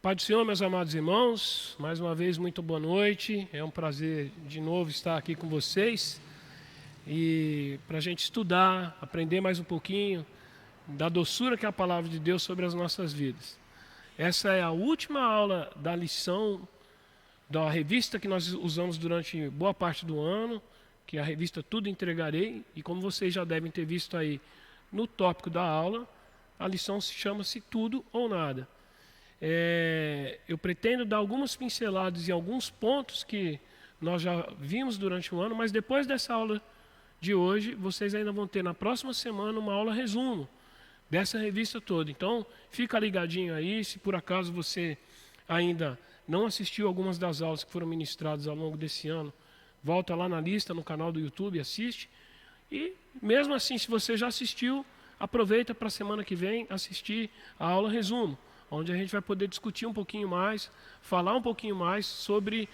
Pai do Senhor, meus amados irmãos, mais uma vez muito boa noite. É um prazer de novo estar aqui com vocês e para a gente estudar, aprender mais um pouquinho da doçura que é a palavra de Deus sobre as nossas vidas. Essa é a última aula da lição da revista que nós usamos durante boa parte do ano, que é a revista Tudo Entregarei, e como vocês já devem ter visto aí no tópico da aula, a lição chama-se Tudo ou Nada. Eu pretendo dar algumas pinceladas em alguns pontos que nós já vimos durante o ano, mas depois dessa aula de hoje, vocês ainda vão ter na próxima semana uma aula resumo dessa revista toda. Então, fica ligadinho aí, se por acaso você ainda não assistiu algumas das aulas que foram ministradas ao longo desse ano, volta lá na lista, no canal do YouTube, assiste. E mesmo assim, se você já assistiu, aproveita para a semana que vem assistir a aula resumo, onde a gente vai poder discutir um pouquinho mais, falar um pouquinho mais sobre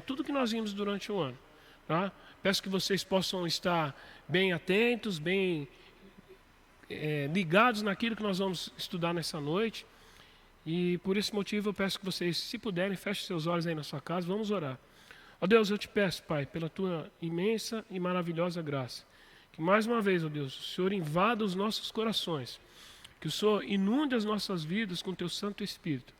tudo que nós vimos durante o ano. Tá? Peço que vocês possam estar bem atentos, bem ligados naquilo que nós vamos estudar nessa noite. E por esse motivo eu peço que vocês, se puderem, fechem seus olhos aí na sua casa, vamos orar. Ó Deus, eu te peço, Pai, pela tua imensa e maravilhosa graça, que mais uma vez, ó Deus, o Senhor invada os nossos corações, que o Senhor inunde as nossas vidas com o teu Santo Espírito.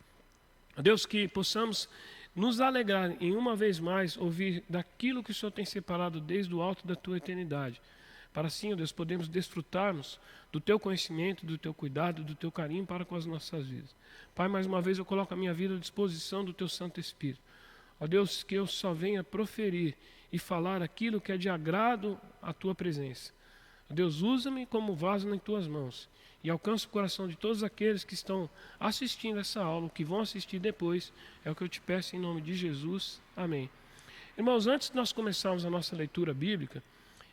Ó Deus, que possamos nos alegrar em uma vez mais ouvir daquilo que o Senhor tem separado desde o alto da tua eternidade. Para assim, ó Deus, podemos desfrutarmos do teu conhecimento, do teu cuidado, do teu carinho para com as nossas vidas. Pai, mais uma vez eu coloco a minha vida à disposição do teu Santo Espírito. Ó Deus, que eu só venha proferir e falar aquilo que é de agrado à tua presença. Ó Deus, usa-me como vaso em tuas mãos e alcança o coração de todos aqueles que estão assistindo essa aula, que vão assistir depois. É o que eu te peço em nome de Jesus. Amém. Irmãos, antes de nós começarmos a nossa leitura bíblica,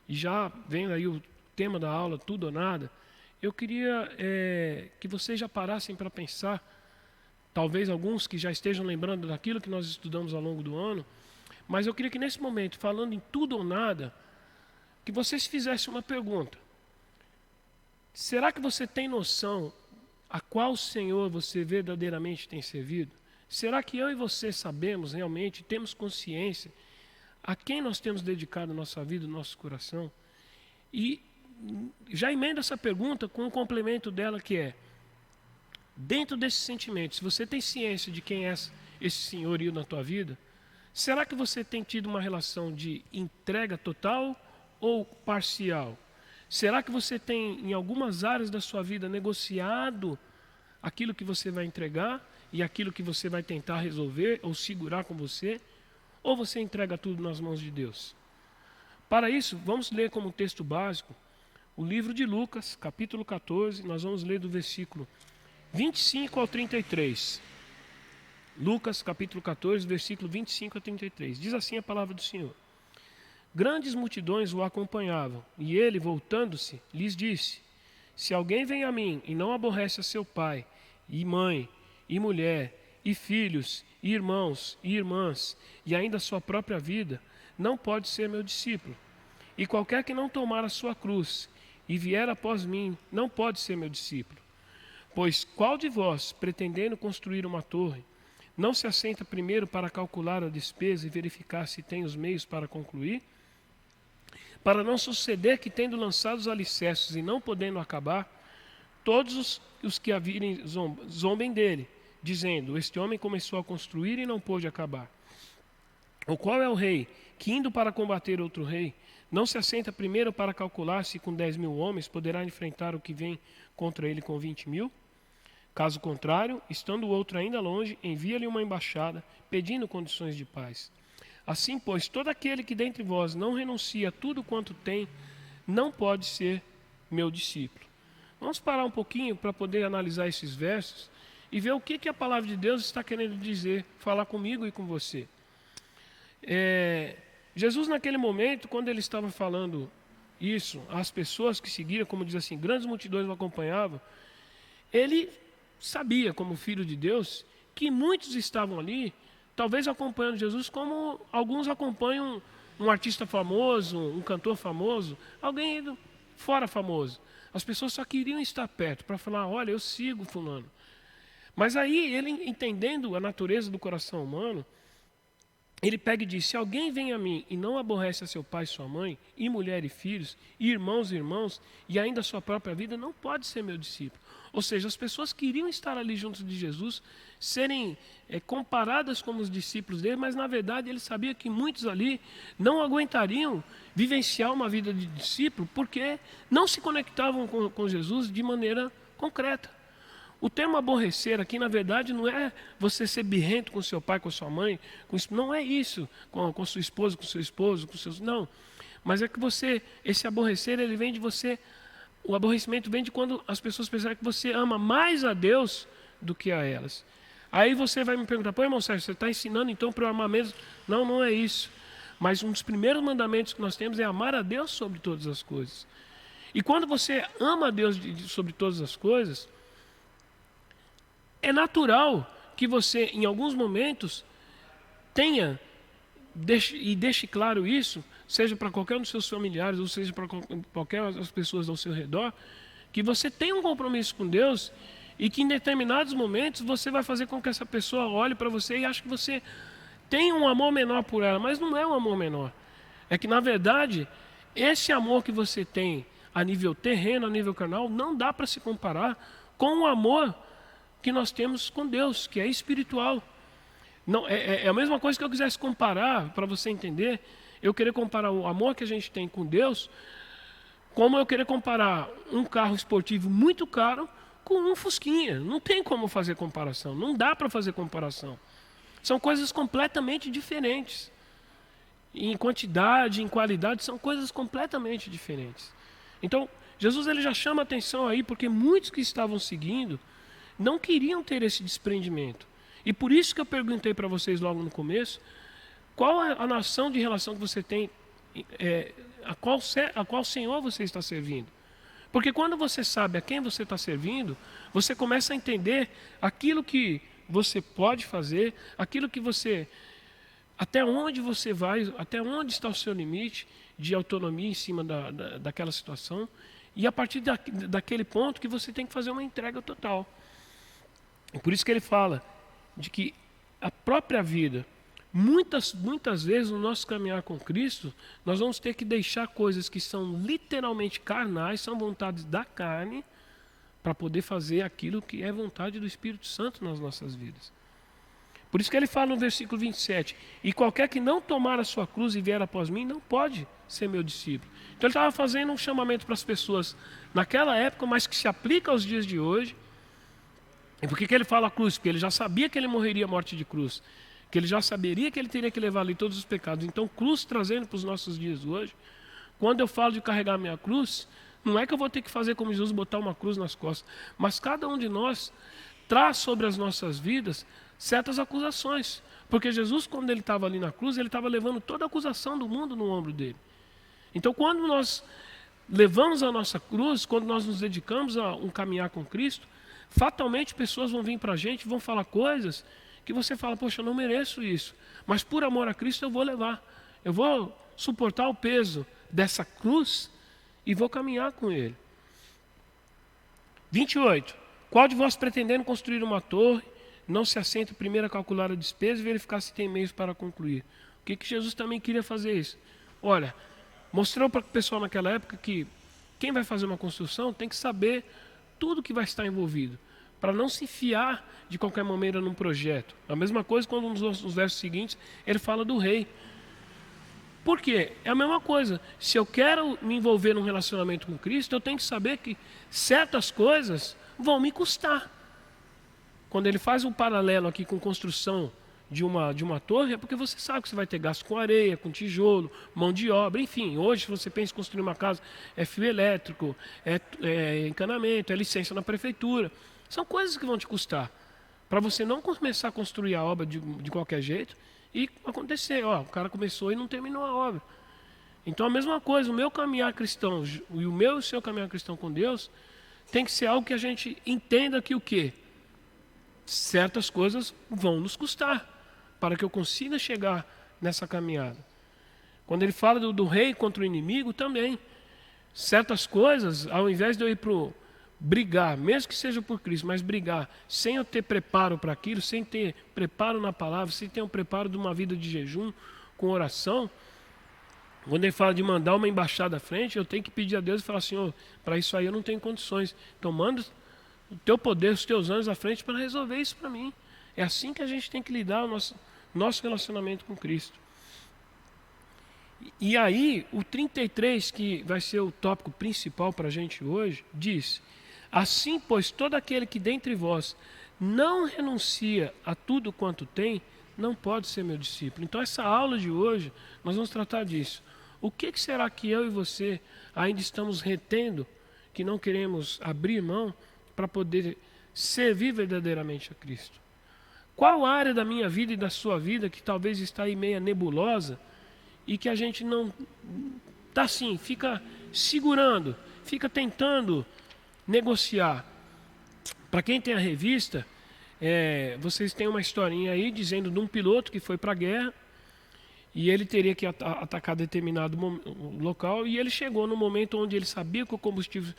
e já vendo aí o tema da aula, tudo ou nada, eu queria que vocês já parassem para pensar, talvez alguns que já estejam lembrando daquilo que nós estudamos ao longo do ano, mas eu queria que nesse momento, falando em tudo ou nada, que vocês fizessem uma pergunta. Será que você tem noção a qual Senhor você verdadeiramente tem servido? Será que eu e você sabemos realmente, temos consciência a quem nós temos dedicado a nossa vida, o nosso coração? E já emenda essa pergunta com um complemento dela que é, dentro desse sentimento, se você tem ciência de quem é esse senhorio na tua vida, será que você tem tido uma relação de entrega total ou parcial? Será que você tem, em algumas áreas da sua vida, negociado aquilo que você vai entregar e aquilo que você vai tentar resolver ou segurar com você? Ou você entrega tudo nas mãos de Deus? Para isso, vamos ler como texto básico o livro de Lucas, capítulo 14, nós vamos ler do versículo 25 ao 33. Lucas, capítulo 14, versículo 25 a 33. Diz assim a palavra do Senhor. Grandes multidões o acompanhavam, e ele, voltando-se, lhes disse: Se alguém vem a mim e não aborrece a seu pai, e mãe, e mulher, e filhos, e irmãos, e irmãs, e ainda a sua própria vida, não pode ser meu discípulo. E qualquer que não tomar a sua cruz e vier após mim, não pode ser meu discípulo. Pois qual de vós, pretendendo construir uma torre, não se assenta primeiro para calcular a despesa e verificar se tem os meios para concluir? Para não suceder que, tendo lançado os alicerces e não podendo acabar, todos os que a virem zombem dele, dizendo: Este homem começou a construir e não pôde acabar. Ou qual é o rei que, indo para combater outro rei, não se assenta primeiro para calcular se com 10.000 homens poderá enfrentar o que vem contra ele com 20.000? Caso contrário, estando o outro ainda longe, envia-lhe uma embaixada, pedindo condições de paz. Assim, pois, todo aquele que dentre vós não renuncia a tudo quanto tem, não pode ser meu discípulo. Vamos parar um pouquinho para poder analisar esses versos e ver o que a palavra de Deus está querendo dizer, falar comigo e com você. Jesus, naquele momento, quando ele estava falando isso, as pessoas que seguiram, como diz assim, grandes multidões o acompanhavam, ele sabia, como filho de Deus, que muitos estavam ali, talvez acompanhando Jesus, como alguns acompanham um artista famoso, um cantor famoso, alguém fora famoso. As pessoas só queriam estar perto para falar: olha, eu sigo fulano. Mas aí, ele entendendo a natureza do coração humano, ele pega e diz: se alguém vem a mim e não aborrece a seu pai e sua mãe, e mulher e filhos, e irmãos, e ainda a sua própria vida, não pode ser meu discípulo. Ou seja, as pessoas queriam estar ali juntos de Jesus, serem comparadas como os discípulos dele, mas na verdade ele sabia que muitos ali não aguentariam vivenciar uma vida de discípulo, porque não se conectavam com Jesus de maneira concreta. O termo aborrecer aqui, na verdade, não é você ser birrento com seu pai, com sua mãe, não é isso, com sua esposa, com seu esposo, com seus... Não, mas é que esse aborrecer, ele vem de você, o aborrecimento vem de quando as pessoas pensam que você ama mais a Deus do que a elas. Aí você vai me perguntar: pô, irmão Sérgio, você está ensinando então para eu amar mesmo? Não, não é isso. Mas um dos primeiros mandamentos que nós temos é amar a Deus sobre todas as coisas. E quando você ama a Deus sobre todas as coisas, é natural que você, em alguns momentos, deixe claro isso, seja para qualquer um dos seus familiares, ou seja para qualquer das pessoas ao seu redor, que você tem um compromisso com Deus e que em determinados momentos você vai fazer com que essa pessoa olhe para você e ache que você tem um amor menor por ela, mas não é um amor menor. É que, na verdade, esse amor que você tem a nível terreno, a nível carnal, não dá para se comparar com o amor que nós temos com Deus, que é espiritual. Não, é a mesma coisa que eu quisesse comparar, para você entender, eu querer comparar o amor que a gente tem com Deus, como eu querer comparar um carro esportivo muito caro com um Fusquinha. Não tem como fazer comparação, não dá para fazer comparação. São coisas completamente diferentes. Em quantidade, em qualidade, são coisas completamente diferentes. Então, Jesus ele já chama atenção aí, porque muitos que estavam seguindo não queriam ter esse desprendimento. E por isso que eu perguntei para vocês logo no começo, qual é a nação de relação que você tem, a qual Senhor você está servindo. Porque quando você sabe a quem você está servindo, você começa a entender aquilo que você pode fazer, aquilo que você... até onde você vai, até onde está o seu limite de autonomia em cima daquela situação, e a partir daquele ponto que você tem que fazer uma entrega total. E por isso que ele fala de que a própria vida, muitas vezes no nosso caminhar com Cristo, nós vamos ter que deixar coisas que são literalmente carnais, são vontades da carne, para poder fazer aquilo que é vontade do Espírito Santo nas nossas vidas. Por isso que ele fala no versículo 27, e qualquer que não tomar a sua cruz e vier após mim, não pode ser meu discípulo. Então ele estava fazendo um chamamento para as pessoas naquela época, mas que se aplica aos dias de hoje. E por que ele fala cruz? Porque ele já sabia que ele morreria a morte de cruz, que ele já saberia que ele teria que levar ali todos os pecados. Então, cruz trazendo para os nossos dias hoje, quando eu falo de carregar a minha cruz, não é que eu vou ter que fazer como Jesus, botar uma cruz nas costas, mas cada um de nós traz sobre as nossas vidas certas acusações, porque Jesus, quando ele estava ali na cruz, ele estava levando toda a acusação do mundo no ombro dele. Então, quando nós levamos a nossa cruz, quando nós nos dedicamos a um caminhar com Cristo, fatalmente pessoas vão vir para a gente, vão falar coisas que você fala: poxa, eu não mereço isso, mas por amor a Cristo eu vou levar, eu vou suportar o peso dessa cruz e vou caminhar com Ele. 28. Qual de vós, pretendendo construir uma torre, não se assenta primeiro a calcular a despesa e verificar se tem meios para concluir? O que Jesus também queria fazer isso? Olha, mostrou para o pessoal naquela época que quem vai fazer uma construção tem que saber tudo que vai estar envolvido, para não se enfiar de qualquer maneira num projeto. A mesma coisa quando nos versos seguintes ele fala do rei. Por quê? É a mesma coisa. Se eu quero me envolver num relacionamento com Cristo, eu tenho que saber que certas coisas vão me custar. Quando ele faz um paralelo aqui com construção de uma torre, é porque você sabe que você vai ter gasto com areia, com tijolo, mão de obra, enfim. Hoje, se você pensa em construir uma casa, é fio elétrico, é encanamento, é licença na prefeitura. São coisas que vão te custar. Para você não começar a construir a obra de qualquer jeito e acontecer, o cara começou e não terminou a obra. Então, a mesma coisa, o meu caminhar cristão e o seu caminhar cristão com Deus tem que ser algo que a gente entenda que o quê? Certas coisas vão nos custar, para que eu consiga chegar nessa caminhada. Quando ele fala do rei contra o inimigo, também. Certas coisas, ao invés de eu ir brigar, mesmo que seja por Cristo, mas brigar sem eu ter preparo para aquilo, sem ter preparo na palavra, sem ter um preparo de uma vida de jejum, com oração, quando ele fala de mandar uma embaixada à frente, eu tenho que pedir a Deus e falar, Senhor, para isso aí eu não tenho condições. Então manda o teu poder, os teus anjos à frente para resolver isso para mim. É assim que a gente tem que lidar o nosso relacionamento com Cristo. E aí, o 33, que vai ser o tópico principal para a gente hoje, diz: assim, pois, todo aquele que dentre vós não renuncia a tudo quanto tem, não pode ser meu discípulo. Então, essa aula de hoje, nós vamos tratar disso. O que será que eu e você ainda estamos retendo, que não queremos abrir mão para poder servir verdadeiramente a Cristo? Qual área da minha vida e da sua vida que talvez está aí meia nebulosa e que a gente não está assim, fica segurando, fica tentando negociar? Para quem tem a revista, vocês têm uma historinha aí dizendo de um piloto que foi para a guerra e ele teria que atacar determinado local, e ele chegou no momento onde ele sabia que o combustível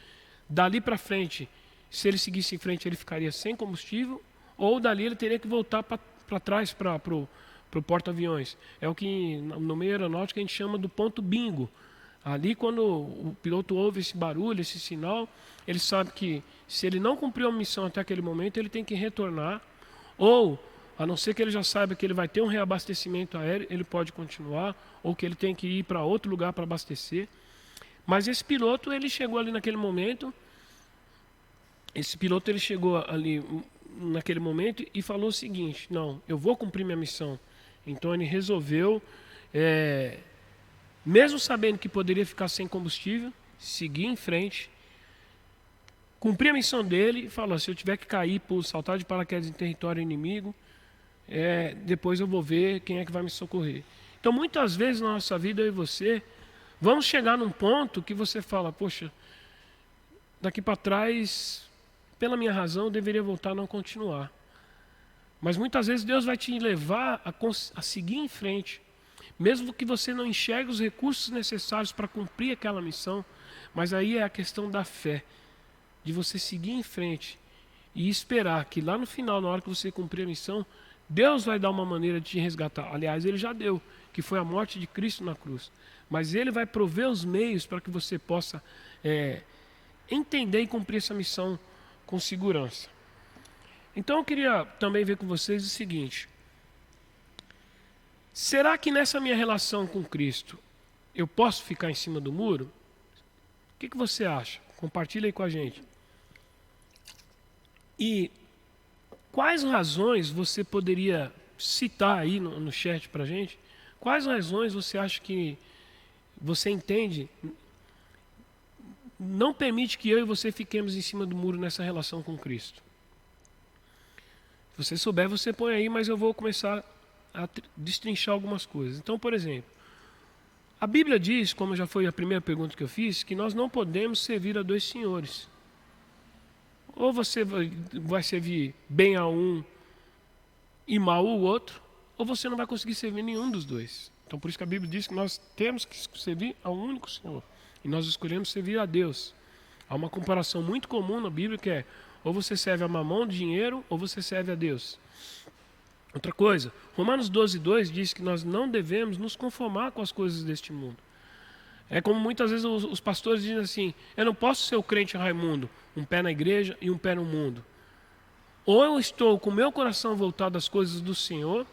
dali para frente, se ele seguisse em frente, ele ficaria sem combustível, ou dali ele teria que voltar para trás para o porta-aviões. É o que no meio aeronáutico a gente chama do ponto bingo. Ali, quando o piloto ouve esse barulho, esse sinal, ele sabe que se ele não cumpriu a missão até aquele momento, ele tem que retornar, ou, a não ser que ele já saiba que ele vai ter um reabastecimento aéreo, ele pode continuar, ou que ele tem que ir para outro lugar para abastecer. Mas esse piloto, ele chegou ali naquele momento, e falou o seguinte: não, eu vou cumprir minha missão. Então ele resolveu, mesmo sabendo que poderia ficar sem combustível, seguir em frente, cumprir a missão dele e falou: se eu tiver que cair por saltar de paraquedas em território inimigo, depois eu vou ver quem é que vai me socorrer. Então muitas vezes na nossa vida, eu e você, vamos chegar num ponto que você fala: poxa, daqui para trás, pela minha razão, eu deveria voltar a não continuar. Mas muitas vezes Deus vai te levar a seguir em frente, mesmo que você não enxergue os recursos necessários para cumprir aquela missão. Mas aí é a questão da fé, de você seguir em frente e esperar que lá no final, na hora que você cumprir a missão, Deus vai dar uma maneira de te resgatar. Aliás, Ele já deu, que foi a morte de Cristo na cruz. Mas Ele vai prover os meios para que você possa entender e cumprir essa missão com segurança. Então eu queria também ver com vocês o seguinte: será que nessa minha relação com Cristo eu posso ficar em cima do muro? O que você acha? Compartilha aí com a gente. E quais razões você poderia citar aí no chat para a gente? Quais razões você acha que você entende não permite que eu e você fiquemos em cima do muro nessa relação com Cristo? Se você souber, você põe aí, mas eu vou começar a destrinchar algumas coisas. Então, por exemplo, a Bíblia diz, como já foi a primeira pergunta que eu fiz, que nós não podemos servir a dois senhores. Ou você vai servir bem a um e mal o outro, ou você não vai conseguir servir nenhum dos dois. Então, por isso que a Bíblia diz que nós temos que servir a um único Senhor. E nós escolhemos servir a Deus. Há uma comparação muito comum na Bíblia que é: ou você serve a mamão, dinheiro, ou você serve a Deus. Outra coisa, Romanos 12:2 diz que nós não devemos nos conformar com as coisas deste mundo. É como muitas vezes os pastores dizem assim: eu não posso ser o crente Raimundo, um pé na igreja e um pé no mundo. Ou eu estou com o meu coração voltado às coisas do Senhor,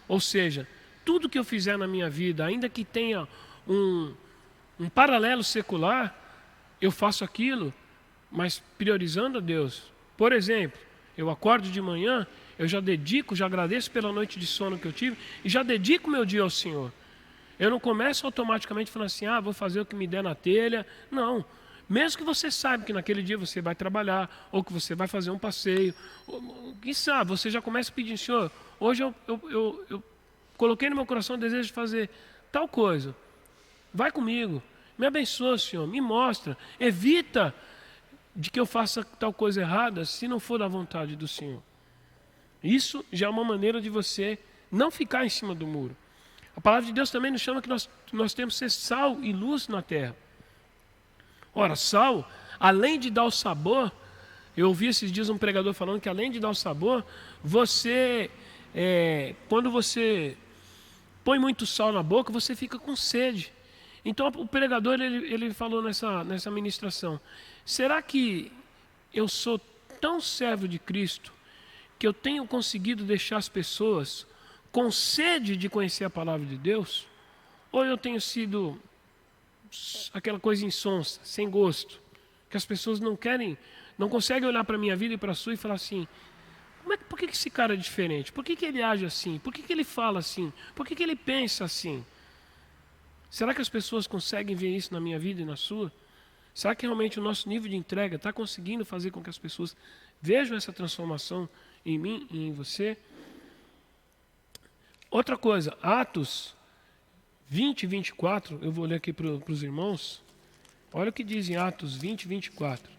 ou seja, tudo que eu fizer na minha vida, ainda que tenha um paralelo secular, eu faço aquilo, mas priorizando a Deus. Por exemplo, eu acordo de manhã, eu já agradeço pela noite de sono que eu tive e já dedico meu dia ao Senhor. Eu não começo automaticamente falando assim: vou fazer o que me der na telha. Não. Mesmo que você saiba que naquele dia você vai trabalhar, ou que você vai fazer um passeio, quem sabe, você já começa pedindo: Senhor, hoje eu coloquei no meu coração o desejo de fazer tal coisa. Vai comigo, me abençoa, Senhor, me mostra, evita de que eu faça tal coisa errada, se não for da vontade do Senhor. Isso já é uma maneira de você não ficar em cima do muro. A palavra de Deus também nos chama que nós temos que ser sal e luz na terra. Ora, sal, além de dar o sabor, Eu ouvi esses dias um pregador falando que além de dar o sabor, quando você põe muito sal na boca, você fica com sede. Então o pregador ele falou nessa ministração: será que eu sou tão servo de Cristo que eu tenho conseguido deixar as pessoas com sede de conhecer a palavra de Deus? Ou eu tenho sido aquela coisa insonsa, sem gosto, que as pessoas não conseguem olhar para a minha vida e para a sua e falar assim: por que esse cara é diferente? Por que ele age assim? Por que ele fala assim? Por que ele pensa assim? Será que as pessoas conseguem ver isso na minha vida e na sua? Será que realmente o nosso nível de entrega está conseguindo fazer com que as pessoas vejam essa transformação em mim e em você? Outra coisa, Atos 20, 24, eu vou ler aqui para os irmãos. Olha o que diz em Atos 20, 24.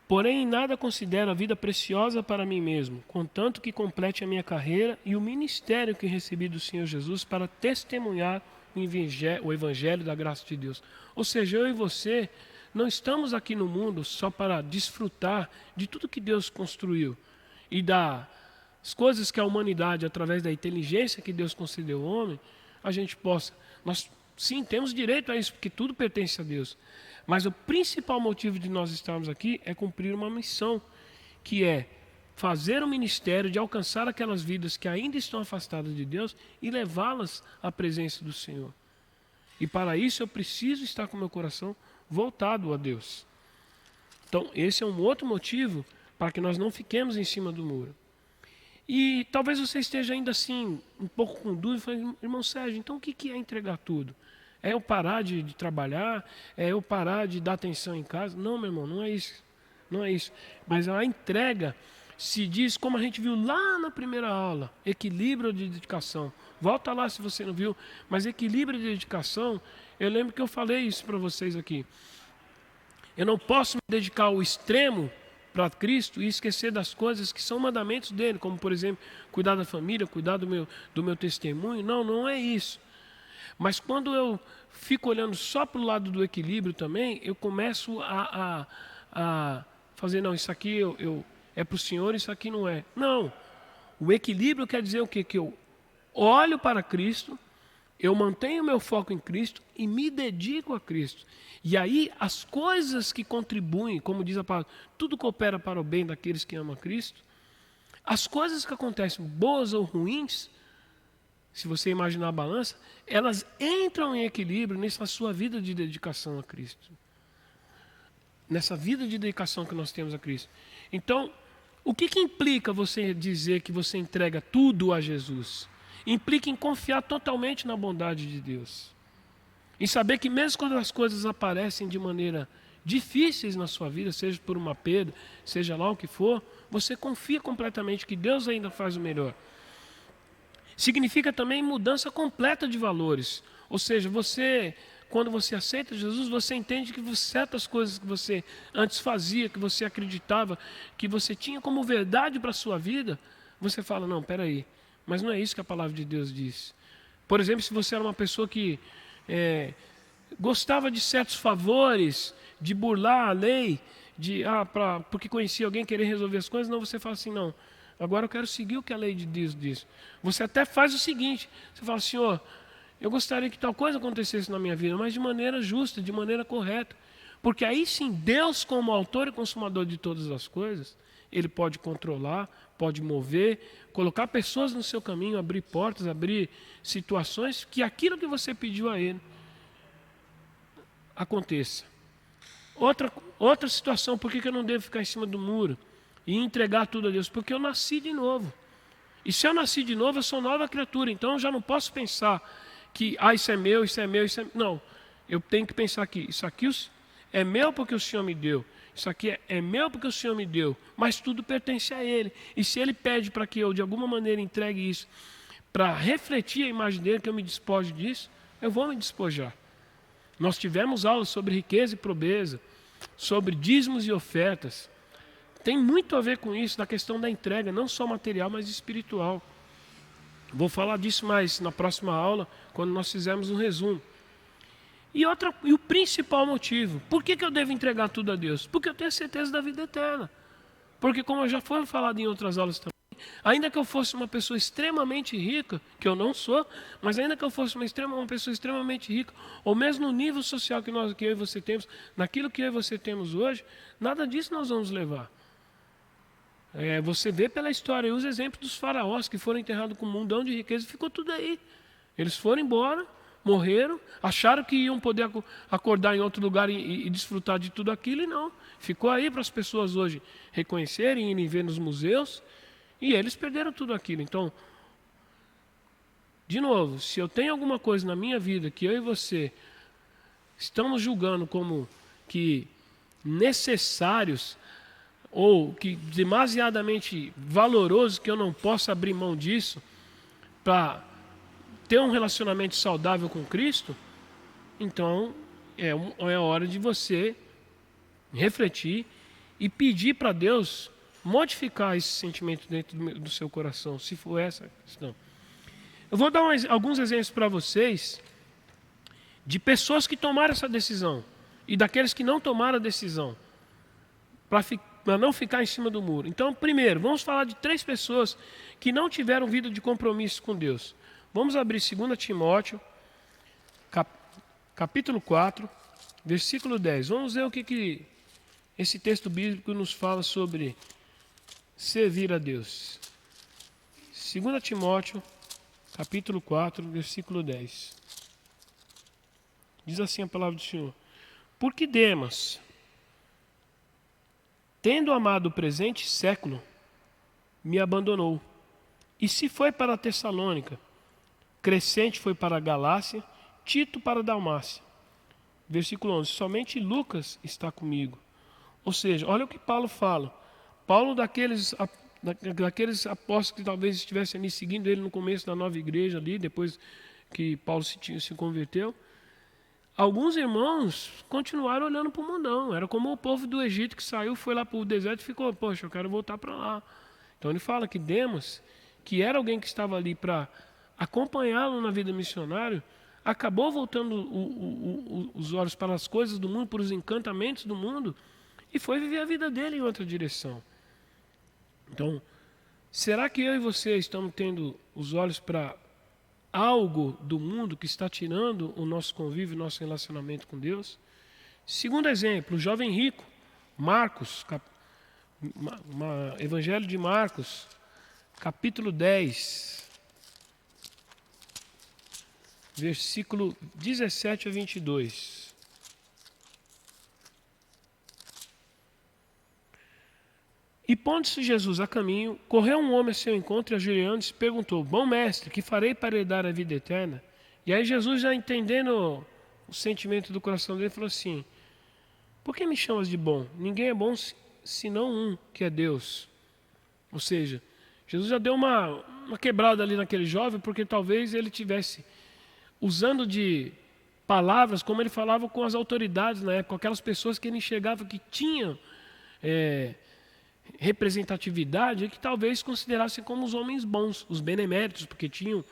Porém, em nada considero a vida preciosa para mim mesmo, contanto que complete a minha carreira e o ministério que recebi do Senhor Jesus para testemunhar o Evangelho da graça de Deus. Ou seja, eu e você não estamos aqui no mundo só para desfrutar de tudo que Deus construiu e das coisas que a humanidade, através da inteligência que Deus concedeu ao homem, a gente possa. Nós, sim, temos direito a isso, porque tudo pertence a Deus. Mas o principal motivo de nós estarmos aqui é cumprir uma missão, que é fazer o ministério de alcançar aquelas vidas que ainda estão afastadas de Deus e levá-las à presença do Senhor. E para isso eu preciso estar com o meu coração voltado a Deus. Então esse é um outro motivo para que nós não fiquemos em cima do muro. E talvez você esteja ainda assim um pouco com dúvida, falando: irmão Sérgio, então o que é entregar tudo? É eu parar de trabalhar? É eu parar de dar atenção em casa? Não, meu irmão, não é isso. Não é isso. Mas a entrega se diz, como a gente viu lá na primeira aula, equilíbrio de dedicação. Volta lá se você não viu. Mas equilíbrio de dedicação, eu lembro que eu falei isso para vocês aqui. Eu não posso me dedicar ao extremo para Cristo e esquecer das coisas que são mandamentos dele, como, por exemplo, cuidar da família, cuidar do meu testemunho. Não, não é isso. Mas quando eu fico olhando só para o lado do equilíbrio também, eu começo a fazer: não, isso aqui é para o Senhor, isso aqui não é. Não, o equilíbrio quer dizer o quê? Que eu olho para Cristo, eu mantenho meu foco em Cristo e me dedico a Cristo. E aí as coisas que contribuem, como diz a palavra, tudo coopera para o bem daqueles que amam a Cristo. As coisas que acontecem, boas ou ruins, se você imaginar a balança, elas entram em equilíbrio nessa sua vida de dedicação a Cristo. Nessa vida de dedicação que nós temos a Cristo. Então, o que implica você dizer que você entrega tudo a Jesus? Implica em confiar totalmente na bondade de Deus. Em saber que mesmo quando as coisas aparecem de maneira difíceis na sua vida, seja por uma perda, seja lá o que for, você confia completamente que Deus ainda faz o melhor. Significa também mudança completa de valores. Ou seja, quando você aceita Jesus, você entende que certas coisas que você antes fazia, que você acreditava, que você tinha como verdade para a sua vida, você fala: não, peraí, mas não é isso que a palavra de Deus diz. Por exemplo, se você era uma pessoa que gostava de certos favores, de burlar a lei, porque conhecia alguém querer resolver as coisas, não, você fala assim: não, agora eu quero seguir o que a lei de Deus diz. Você até faz o seguinte, você fala: Senhor, eu gostaria que tal coisa acontecesse na minha vida, mas de maneira justa, de maneira correta. Porque aí sim, Deus, como autor e consumador de todas as coisas, Ele pode controlar, pode mover, colocar pessoas no seu caminho, abrir portas, abrir situações, que aquilo que você pediu a Ele aconteça. Outra situação, por que eu não devo ficar em cima do muro e entregar tudo a Deus? Porque eu nasci de novo. E se eu nasci de novo, eu sou nova criatura. Então eu já não posso pensar que isso é meu, isso é meu, isso é... Não, eu tenho que pensar que isso aqui é meu porque o Senhor me deu. Isso aqui é meu porque o Senhor me deu. Mas tudo pertence a Ele. E se Ele pede para que eu, de alguma maneira, entregue isso, para refletir a imagem dEle, que eu me despoje disso, eu vou me despojar. Nós tivemos aulas sobre riqueza e pobreza, sobre dízimos e ofertas. Tem muito a ver com isso, da questão da entrega, não só material, mas espiritual. Vou falar disso mais na próxima aula, quando nós fizermos um resumo. E o principal motivo, por que eu devo entregar tudo a Deus? Porque eu tenho certeza da vida eterna. Porque como já foi falado em outras aulas também, ainda que eu fosse uma pessoa extremamente rica, que eu não sou, mas ainda que eu fosse uma pessoa extremamente rica, ou mesmo no nível social que eu e você temos, naquilo que eu e você temos hoje, nada disso nós vamos levar. Você vê pela história os exemplos dos faraós que foram enterrados com um mundão de riqueza, ficou tudo aí. Eles foram embora, morreram, acharam que iam poder acordar em outro lugar e desfrutar de tudo aquilo, e não. Ficou aí para as pessoas hoje reconhecerem, irem ver nos museus, e eles perderam tudo aquilo. Então, de novo, se eu tenho alguma coisa na minha vida que eu e você estamos julgando como que necessários, ou que demasiadamente valoroso, que eu não posso abrir mão disso para ter um relacionamento saudável com Cristo, então é hora de você refletir e pedir para Deus modificar esse sentimento dentro do seu coração, se for essa a questão. Eu vou dar alguns exemplos para vocês de pessoas que tomaram essa decisão e daqueles que não tomaram a decisão, para não ficar em cima do muro. Então, primeiro, vamos falar de 3 pessoas que não tiveram vida de compromisso com Deus. Vamos abrir 2 Timóteo, capítulo 4, versículo 10. Vamos ver o que esse texto bíblico nos fala sobre servir a Deus. 2 Timóteo, capítulo 4, versículo 10. Diz assim a palavra do Senhor: porque Demas, tendo amado o presente século, me abandonou, e se foi para a Tessalônica, Crescente foi para a Galácia, Tito para a Dalmácia. Versículo 11, somente Lucas está comigo. Ou seja, olha o que Paulo fala. Paulo, daqueles apóstolos que talvez estivessem ali seguindo ele no começo da nova igreja ali, depois que Paulo se converteu, alguns irmãos continuaram olhando para o mundão. Era como o povo do Egito que saiu, foi lá para o deserto e ficou, poxa, eu quero voltar para lá. Então ele fala que Demas, que era alguém que estava ali para acompanhá-lo na vida missionária, acabou voltando os olhos para as coisas do mundo, para os encantamentos do mundo, e foi viver a vida dele em outra direção. Então, será que eu e você estamos tendo os olhos para algo do mundo que está tirando o nosso convívio, o nosso relacionamento com Deus? Segundo exemplo, o jovem rico, Marcos, Evangelho de Marcos, capítulo 10, versículo 17 a 22. E pondo-se Jesus a caminho, correu um homem a seu encontro e ajoelhando-se perguntou: bom mestre, que farei para herdar a vida eterna? E aí Jesus, já entendendo o sentimento do coração dele, falou assim: por que me chamas de bom? Ninguém é bom senão um, que é Deus. Ou seja, Jesus já deu uma quebrada ali naquele jovem, porque talvez ele tivesse usando de palavras como ele falava com as autoridades na época, com aquelas pessoas que ele enxergava que tinham representatividade, e que talvez considerassem como os homens bons, os beneméritos, porque tinham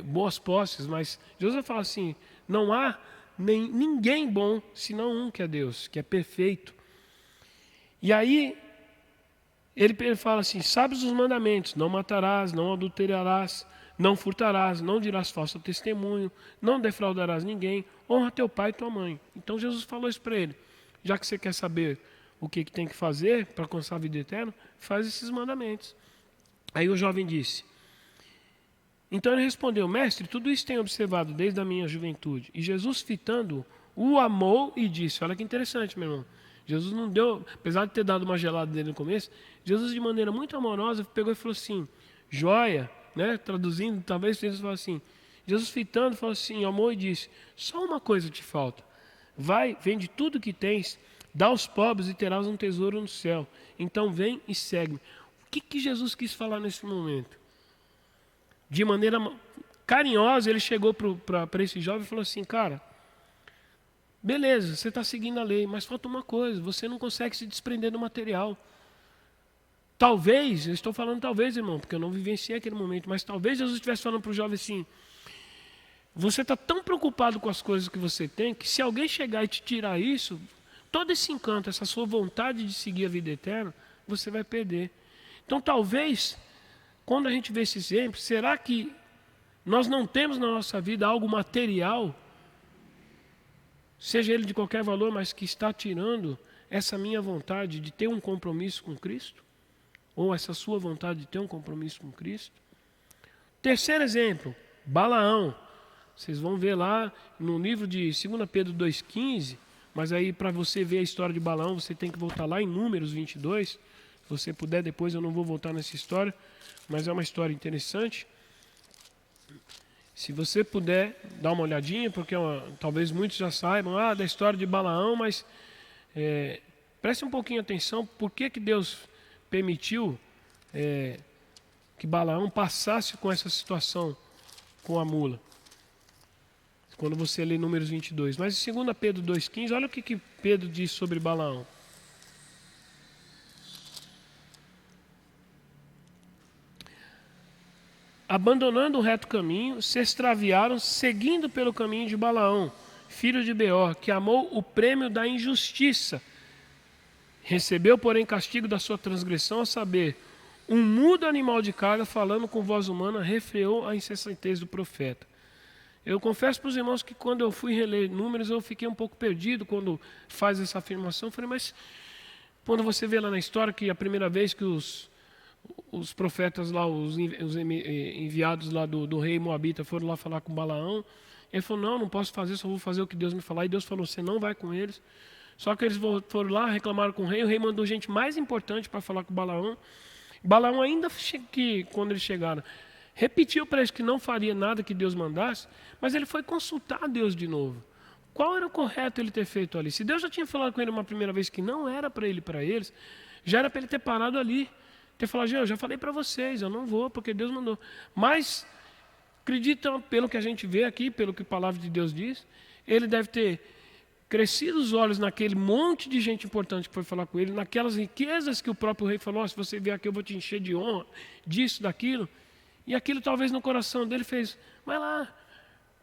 boas posses. Mas Jesus fala assim: não há ninguém bom senão um, que é Deus, que é perfeito. E aí ele fala assim: sabes os mandamentos: não matarás, não adulterarás, não furtarás, não dirás falso testemunho, não defraudarás ninguém, honra teu pai e tua mãe. Então Jesus falou isso para ele: já que você quer saber o que tem que fazer para alcançar a vida eterna, faz esses mandamentos. Aí o jovem disse, então ele respondeu: mestre, tudo isso tenho observado desde a minha juventude. E Jesus, fitando-o, o amou e disse, olha que interessante, meu irmão, Jesus não deu, apesar de ter dado uma gelada dele no começo, Jesus, de maneira muito amorosa, pegou e falou assim: joia, né? Traduzindo, talvez Jesus fala assim, Jesus, fitando, falou assim, amou e disse: só uma coisa te falta, vai, vende tudo que tens, dá aos pobres e terás um tesouro no céu, então vem e segue-me. O que Jesus quis falar nesse momento? De maneira carinhosa, ele chegou para esse jovem e falou assim: cara, beleza, você está seguindo a lei, mas falta uma coisa: você não consegue se desprender do material. Talvez, eu estou falando talvez, irmão, porque eu não vivenciei aquele momento, mas talvez Jesus estivesse falando para o jovem assim: você está tão preocupado com as coisas que você tem, que se alguém chegar e te tirar isso, todo esse encanto, essa sua vontade de seguir a vida eterna, você vai perder. Então talvez, quando a gente vê esse exemplo, será que nós não temos na nossa vida algo material, seja ele de qualquer valor, mas que está tirando essa minha vontade de ter um compromisso com Cristo? Ou essa sua vontade de ter um compromisso com Cristo? Terceiro exemplo, Balaão. Vocês vão ver lá no livro de 2 Pedro 2,15, mas aí para você ver a história de Balaão, você tem que voltar lá em Números 22. Se você puder, depois eu não vou voltar nessa história, mas é uma história interessante. Se você puder dar uma olhadinha, porque talvez muitos já saibam da história de Balaão, mas preste um pouquinho atenção, por que Deus permitiu que Balaão passasse com essa situação com a mula. Quando você lê Números 22. Mas em 2 Pedro 2,15, olha o que Pedro diz sobre Balaão. Abandonando o reto caminho, se extraviaram, seguindo pelo caminho de Balaão, filho de Beor, que amou o prêmio da injustiça. Recebeu, porém, castigo da sua transgressão, a saber, um mudo animal de carga, falando com voz humana, refreou a insensatez do profeta. Eu confesso para os irmãos que quando eu fui reler Números, eu fiquei um pouco perdido quando faz essa afirmação. Eu falei, mas quando você vê lá na história que a primeira vez que os profetas lá, os enviados lá do rei Moabita foram lá falar com Balaão, ele falou, não posso fazer, só vou fazer o que Deus me falar. E Deus falou, você não vai com eles. Só que eles foram lá, reclamaram com o rei mandou gente mais importante para falar com Balaão. Balaão ainda, quando eles chegaram, repetiu para eles que não faria nada que Deus mandasse, mas ele foi consultar Deus de novo. Qual era o correto ele ter feito ali? Se Deus já tinha falado com ele uma primeira vez que não era para ele e para eles, já era para ele ter parado ali. Ter falado, eu já falei para vocês, eu não vou, porque Deus mandou. Mas, acredita, pelo que a gente vê aqui, pelo que a palavra de Deus diz, ele deve ter crescido os olhos naquele monte de gente importante que foi falar com ele, naquelas riquezas que o próprio rei falou, se você vier aqui eu vou te encher de honra, disso, daquilo. E aquilo talvez no coração dele fez, vai lá,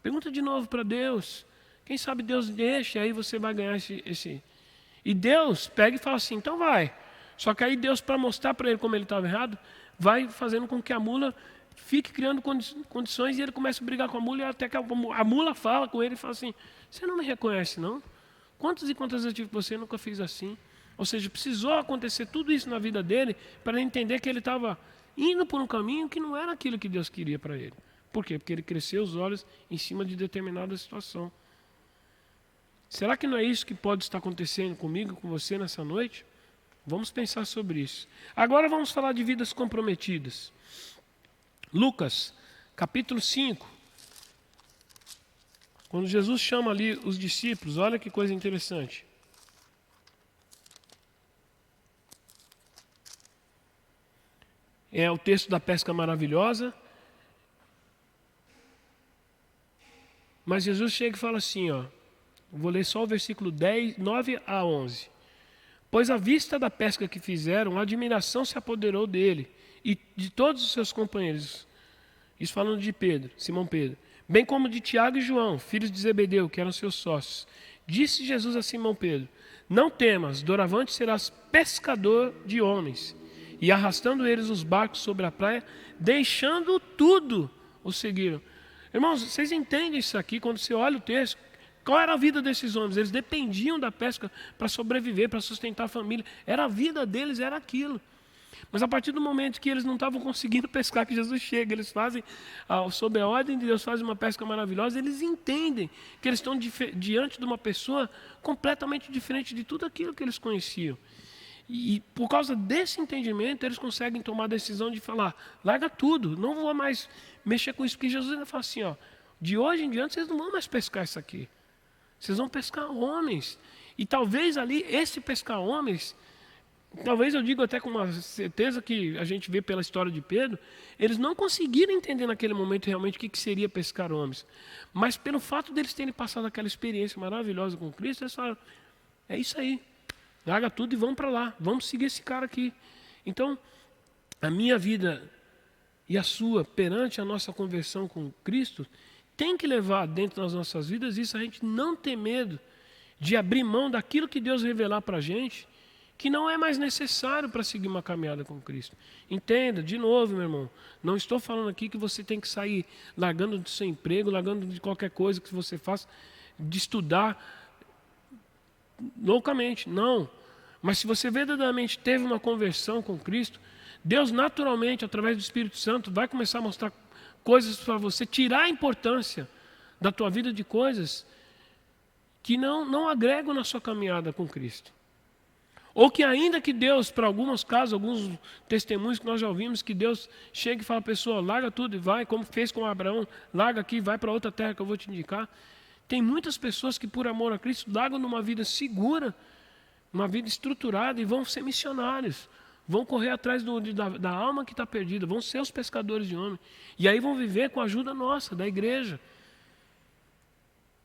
pergunta de novo para Deus. Quem sabe Deus deixa, aí você vai ganhar esse. E Deus pega e fala assim, então vai. Só que aí Deus, para mostrar para ele como ele estava errado, vai fazendo com que a mula fique criando condições e ele começa a brigar com a mula, e até que a mula fala com ele e fala assim, você não me reconhece não? Quantas e quantas vezes eu tive com você e nunca fiz assim? Ou seja, precisou acontecer tudo isso na vida dele para ele entender que ele estava indo por um caminho que não era aquilo que Deus queria para ele. Por quê? Porque ele cresceu os olhos em cima de determinada situação. Será que não é isso que pode estar acontecendo comigo, com você nessa noite? Vamos pensar sobre isso. Agora vamos falar de vidas comprometidas. Lucas, capítulo 5. Quando Jesus chama ali os discípulos, olha que coisa interessante. É o texto da pesca maravilhosa. Mas Jesus chega e fala assim, vou ler só o versículo 9 a 11. Pois à vista da pesca que fizeram, a admiração se apoderou dele e de todos os seus companheiros. Isso falando de Pedro, Simão Pedro. Bem como de Tiago e João, filhos de Zebedeu, que eram seus sócios. Disse Jesus a Simão Pedro, não temas, doravante serás pescador de homens. E arrastando eles os barcos sobre a praia, deixando tudo, o seguiram. Irmãos, vocês entendem isso aqui, quando você olha o texto, qual era a vida desses homens? Eles dependiam da pesca para sobreviver, para sustentar a família. Era a vida deles, era aquilo. Mas a partir do momento que eles não estavam conseguindo pescar, que Jesus chega, eles fazem, sob a ordem de Deus, fazem uma pesca maravilhosa, eles entendem que eles estão diante de uma pessoa completamente diferente de tudo aquilo que eles conheciam. E por causa desse entendimento, eles conseguem tomar a decisão de falar, larga tudo, não vou mais mexer com isso, porque Jesus ainda fala assim, de hoje em diante vocês não vão mais pescar isso aqui. Vocês vão pescar homens. E talvez ali, esse pescar homens, talvez eu digo até com uma certeza que a gente vê pela história de Pedro, eles não conseguiram entender naquele momento realmente o que seria pescar homens. Mas pelo fato deles terem passado aquela experiência maravilhosa com Cristo, eles falaram, é isso aí. Larga tudo e vamos para lá, vamos seguir esse cara aqui. Então, a minha vida e a sua perante a nossa conversão com Cristo, tem que levar dentro das nossas vidas isso, a gente não ter medo de abrir mão daquilo que Deus revelar para a gente, que não é mais necessário para seguir uma caminhada com Cristo. Entenda, de novo, meu irmão, não estou falando aqui que você tem que sair largando do seu emprego, largando de qualquer coisa que você faça, de estudar loucamente, não. Mas se você verdadeiramente teve uma conversão com Cristo, Deus naturalmente, através do Espírito Santo, vai começar a mostrar coisas para você, tirar a importância da tua vida de coisas que não agregam na sua caminhada com Cristo. Ou que ainda que Deus, para alguns casos, alguns testemunhos que nós já ouvimos, que Deus chega e fala, pessoa, larga tudo e vai, como fez com Abraão, larga aqui, vai para outra terra que eu vou te indicar. Tem muitas pessoas que por amor a Cristo largam numa vida segura, uma vida estruturada e vão ser missionários. Vão correr atrás da alma que está perdida, vão ser os pescadores de homens. E aí vão viver com a ajuda nossa, da igreja.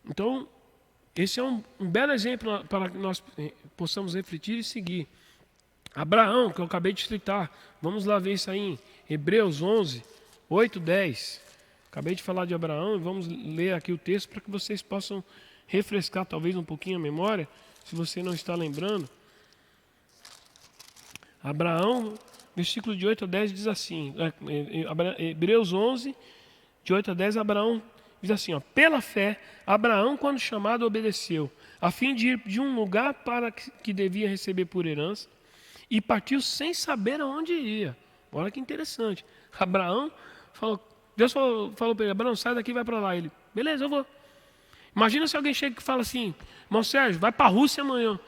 Então, esse é um belo exemplo para que nós possamos refletir e seguir. Abraão, que eu acabei de citar, vamos lá ver isso aí em Hebreus 11, 8, 10. Acabei de falar de Abraão e vamos ler aqui o texto para que vocês possam refrescar talvez um pouquinho a memória, se você não está lembrando. Abraão, versículo de 8 a 10 diz assim, Hebreus 11, de 8 a 10, Abraão diz assim, ó, pela fé, Abraão, quando chamado, obedeceu, a fim de ir de um lugar para que devia receber por herança, e partiu sem saber aonde ia. Olha que interessante. Abraão falou, Deus falou para ele, Abraão, sai daqui e vai para lá. Ele, beleza, eu vou. Imagina se alguém chega e fala assim, irmão Sérgio, vai para a Rússia amanhã.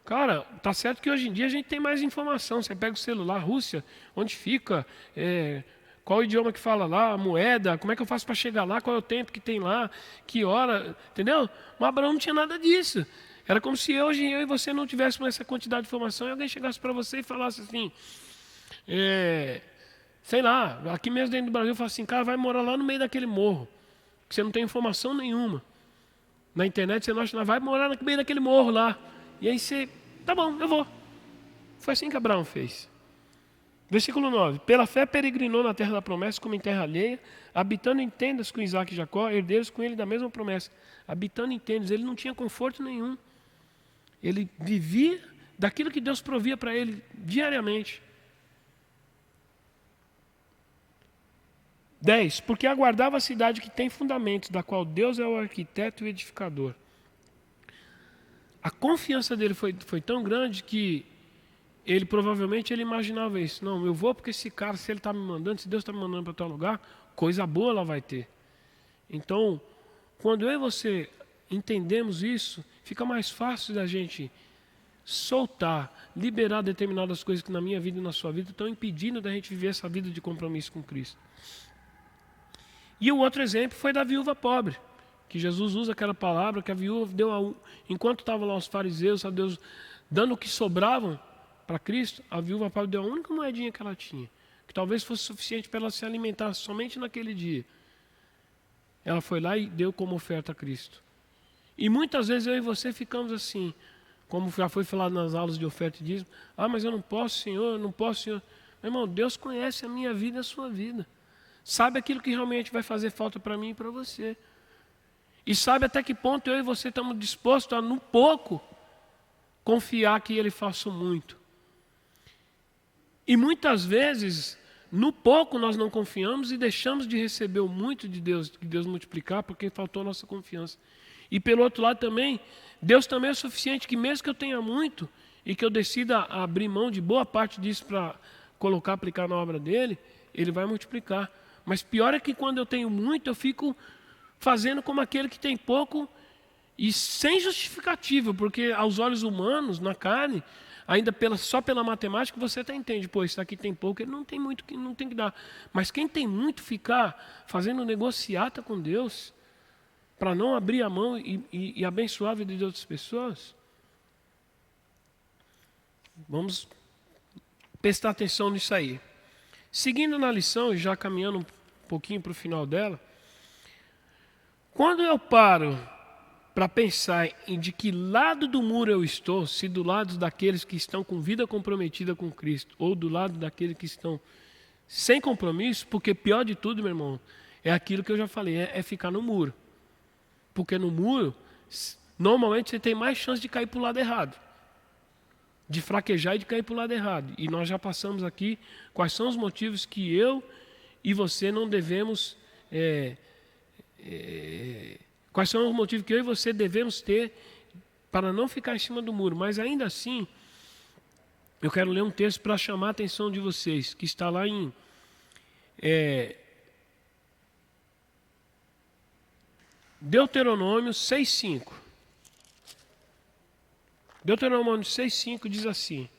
Cara, tá certo que hoje em dia a gente tem mais informação. Você pega o celular, Rússia, onde fica, qual o idioma que fala lá, a moeda, como é que eu faço para chegar lá, qual é o tempo que tem lá, que hora, entendeu? Mas Abraão não tinha nada disso. Era como se hoje eu e você não tivéssemos essa quantidade de informação e alguém chegasse para você e falasse assim, sei lá, aqui mesmo dentro do Brasil, fala assim, cara, vai morar lá no meio daquele morro, que você não tem informação nenhuma. Na internet você não acha, vai morar no meio daquele morro lá. E aí você, tá bom, eu vou. Foi assim que Abraão fez. Versículo 9. Pela fé peregrinou na terra da promessa como em terra alheia, habitando em tendas com Isaac e Jacó, herdeiros com ele da mesma promessa. Habitando em tendas, ele não tinha conforto nenhum. Ele vivia daquilo que Deus provia para ele diariamente. 10. Porque aguardava a cidade que tem fundamentos, da qual Deus é o arquiteto e edificador. A confiança dele foi tão grande que ele provavelmente imaginava isso. Não, eu vou porque esse cara, se ele está me mandando, se Deus está me mandando para tal lugar, coisa boa ela vai ter. Então, quando eu e você entendemos isso, fica mais fácil da gente soltar, liberar determinadas coisas que na minha vida e na sua vida estão impedindo da gente viver essa vida de compromisso com Cristo. E o outro exemplo foi da viúva pobre, que Jesus usa aquela palavra que a viúva deu, enquanto estavam lá os fariseus, a Deus dando o que sobravam para Cristo, a viúva pobre deu a única moedinha que ela tinha, que talvez fosse suficiente para ela se alimentar somente naquele dia. Ela foi lá e deu como oferta a Cristo. E muitas vezes eu e você ficamos assim, como já foi falado nas aulas de oferta e dízimo, mas eu não posso, Senhor, eu não posso, Senhor. Meu irmão, Deus conhece a minha vida e a sua vida. Sabe aquilo que realmente vai fazer falta para mim e para você. E sabe até que ponto eu e você estamos dispostos a, no pouco, confiar que Ele faça muito. E muitas vezes, no pouco nós não confiamos e deixamos de receber o muito de Deus multiplicar, porque faltou a nossa confiança. E pelo outro lado também, Deus também é suficiente que mesmo que eu tenha muito e que eu decida abrir mão de boa parte disso para aplicar na obra dele, Ele vai multiplicar. Mas pior é que quando eu tenho muito, eu fico fazendo como aquele que tem pouco e sem justificativa, porque aos olhos humanos, na carne, ainda só pela matemática, você até entende, pô, isso aqui tem pouco, ele não tem muito, não tem que dar. Mas quem tem muito ficar fazendo negociata com Deus, para não abrir a mão e abençoar a vida de outras pessoas, vamos prestar atenção nisso aí. Seguindo na lição, e já caminhando um pouquinho para o final dela, quando eu paro para pensar em de que lado do muro eu estou, se do lado daqueles que estão com vida comprometida com Cristo, ou do lado daqueles que estão sem compromisso, porque pior de tudo, meu irmão, é aquilo que eu já falei, é ficar no muro. Porque no muro, normalmente você tem mais chance de cair para o lado errado. De fraquejar e de cair para o lado errado. E nós já passamos aqui quais são os motivos que eu e você não devemos... quais são os motivos que eu e você devemos ter para não ficar em cima do muro. Mas ainda assim, eu quero ler um texto para chamar a atenção de vocês, que está lá em Deuteronômio 6,5. Deuteronômio 6,5 diz assim: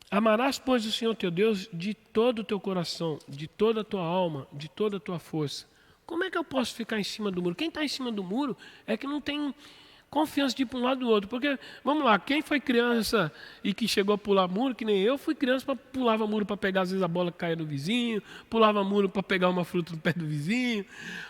amarás, pois, o Senhor teu Deus de todo o teu coração, de toda a tua alma, de toda a tua força. Como é que eu posso ficar em cima do muro? Quem está em cima do muro é que não tem confiança de ir para um lado do outro. Porque, vamos lá, quem foi criança e que chegou a pular muro, que nem eu, fui criança, pulava muro para pegar, às vezes, a bola que caía no vizinho, pulava muro para pegar uma fruta no pé do vizinho.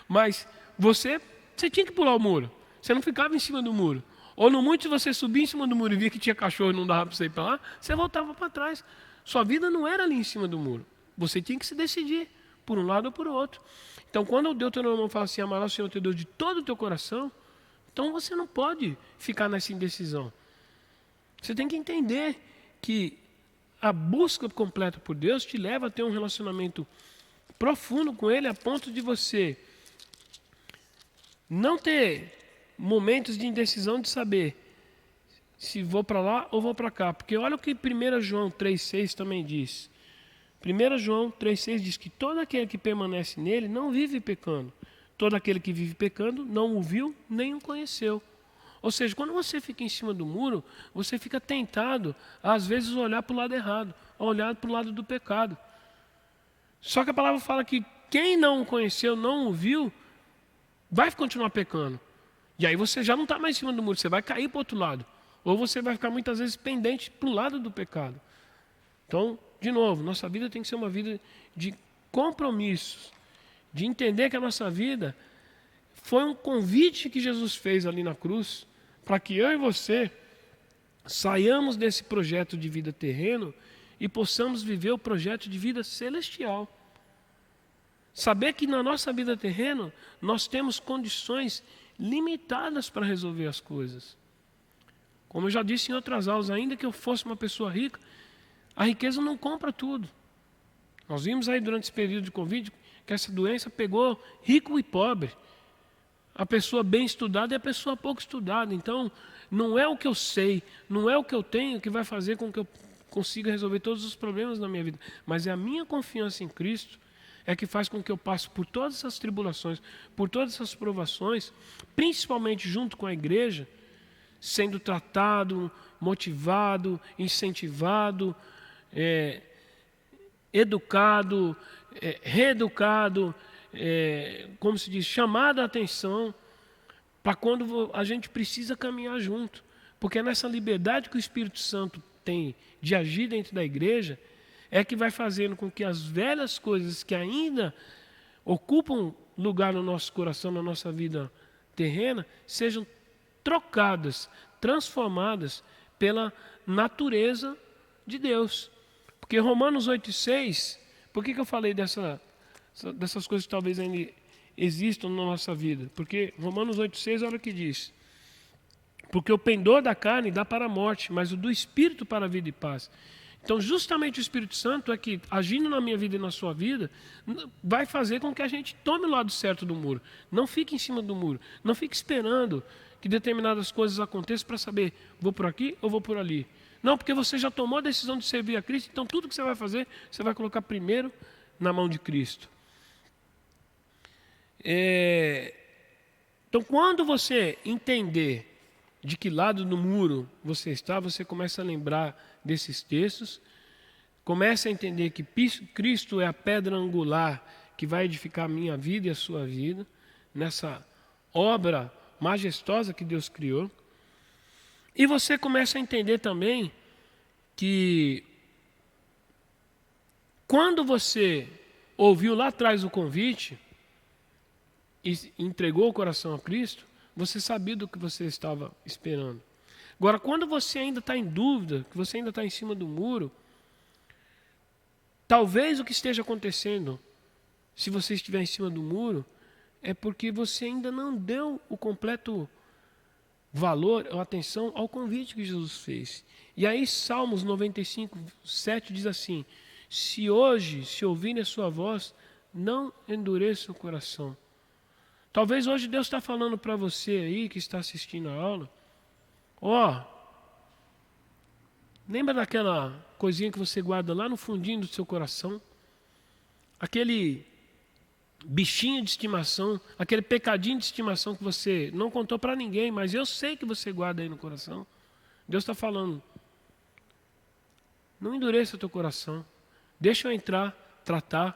Mas você tinha que pular o muro. Você não ficava em cima do muro. Ou no muito, se você subia em cima do muro e via que tinha cachorro e não dava para você ir para lá, você voltava para trás. Sua vida não era ali em cima do muro. Você tinha que se decidir por um lado ou por outro. Então, quando o Deuteronômio fala assim, amarás o Senhor teu Deus de todo o teu coração, então você não pode ficar nessa indecisão. Você tem que entender que a busca completa por Deus te leva a ter um relacionamento profundo com Ele, a ponto de você não ter momentos de indecisão de saber se vou para lá ou vou para cá. Porque olha o que 1 João 3,6 também diz. 1 João 3,6 diz que todo aquele que permanece nele não vive pecando. Todo aquele que vive pecando não o viu nem o conheceu. Ou seja, quando você fica em cima do muro, você fica tentado, às vezes, a olhar para o lado errado, a olhar para o lado do pecado. Só que a palavra fala que quem não o conheceu, não o viu, vai continuar pecando. E aí você já não está mais em cima do muro, você vai cair para o outro lado. Ou você vai ficar muitas vezes pendente para o lado do pecado. Então, de novo, nossa vida tem que ser uma vida de compromissos, de entender que a nossa vida foi um convite que Jesus fez ali na cruz, para que eu e você saiamos desse projeto de vida terreno e possamos viver o projeto de vida celestial. Saber que na nossa vida terrena nós temos condições limitadas para resolver as coisas. Como eu já disse em outras aulas, ainda que eu fosse uma pessoa rica, a riqueza não compra tudo. Nós vimos aí durante esse período de Covid que essa doença pegou rico e pobre. A pessoa bem estudada e a pessoa pouco estudada. Então, não é o que eu sei, não é o que eu tenho que vai fazer com que eu consiga resolver todos os problemas na minha vida. Mas é a minha confiança em Cristo é que faz com que eu passe por todas essas tribulações, por todas essas provações, principalmente junto com a igreja, sendo tratado, motivado, incentivado, educado, reeducado, como se diz, chamado a atenção para quando a gente precisa caminhar junto. Porque é nessa liberdade que o Espírito Santo tem de agir dentro da igreja, é que vai fazendo com que as velhas coisas que ainda ocupam lugar no nosso coração, na nossa vida terrena, sejam trocadas, transformadas pela natureza de Deus. Porque Romanos 8,6, por que eu falei dessas coisas que talvez ainda existam na nossa vida? Porque Romanos 8,6 olha o que diz: porque o pendor da carne dá para a morte, mas o do Espírito para a vida e paz. Então, justamente o Espírito Santo é que, agindo na minha vida e na sua vida, vai fazer com que a gente tome o lado certo do muro. Não fique em cima do muro. Não fique esperando que determinadas coisas aconteçam para saber, vou por aqui ou vou por ali. Não, porque você já tomou a decisão de servir a Cristo, então tudo que você vai fazer, você vai colocar primeiro na mão de Cristo. Então, quando você entender de que lado do muro você está, você começa a lembrar desses textos, começa a entender que Cristo é a pedra angular que vai edificar a minha vida e a sua vida, nessa obra majestosa que Deus criou. E você começa a entender também que quando você ouviu lá atrás o convite e entregou o coração a Cristo, você sabia do que você estava esperando. Agora, quando você ainda está em dúvida, que você ainda está em cima do muro, talvez o que esteja acontecendo, se você estiver em cima do muro, é porque você ainda não deu o completo valor ou atenção ao convite que Jesus fez. E aí Salmos 95, 7 diz assim: se hoje, se ouvirem a sua voz, não endureça o coração. Talvez hoje Deus está falando para você aí que está assistindo a aula, lembra daquela coisinha que você guarda lá no fundinho do seu coração? Aquele bichinho de estimação, aquele pecadinho de estimação que você não contou para ninguém, mas eu sei que você guarda aí no coração. Deus está falando, não endureça o teu coração, deixa eu entrar, tratar,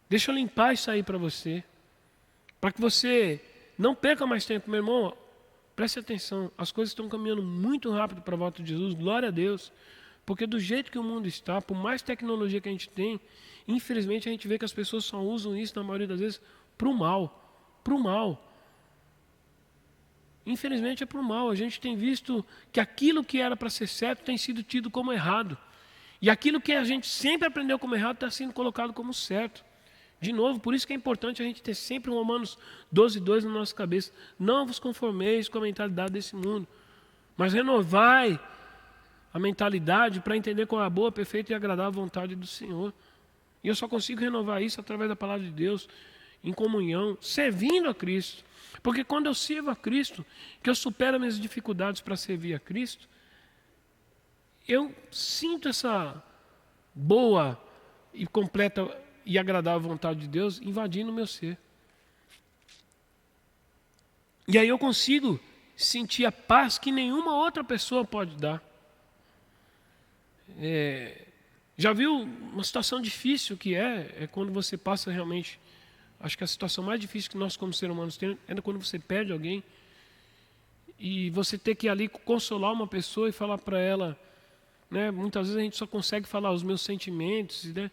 deixa eu limpar isso aí para você, para que você não perca mais tempo. Meu irmão, preste atenção, as coisas estão caminhando muito rápido para a volta de Jesus, glória a Deus, porque do jeito que o mundo está, por mais tecnologia que a gente tem, infelizmente a gente vê que as pessoas só usam isso, na maioria das vezes, para o mal. Para o mal. Infelizmente é para o mal. A gente tem visto que aquilo que era para ser certo tem sido tido como errado. E aquilo que a gente sempre aprendeu como errado está sendo colocado como certo. De novo, por isso que é importante a gente ter sempre Romanos 12:2 na nossa cabeça. Não vos conformeis com a mentalidade desse mundo, mas renovai a mentalidade para entender qual é a boa, perfeita e agradável vontade do Senhor. E eu só consigo renovar isso através da palavra de Deus, em comunhão, servindo a Cristo. Porque quando eu sirvo a Cristo, que eu supero minhas dificuldades para servir a Cristo, eu sinto essa boa e completa e agradável vontade de Deus invadindo o meu ser. E aí eu consigo sentir a paz que nenhuma outra pessoa pode dar. Já viu uma situação difícil que é quando você passa realmente... Acho que a situação mais difícil que nós como seres humanos temos é quando você perde alguém e você ter que ali consolar uma pessoa e falar para ela, né? Muitas vezes a gente só consegue falar os meus sentimentos, né?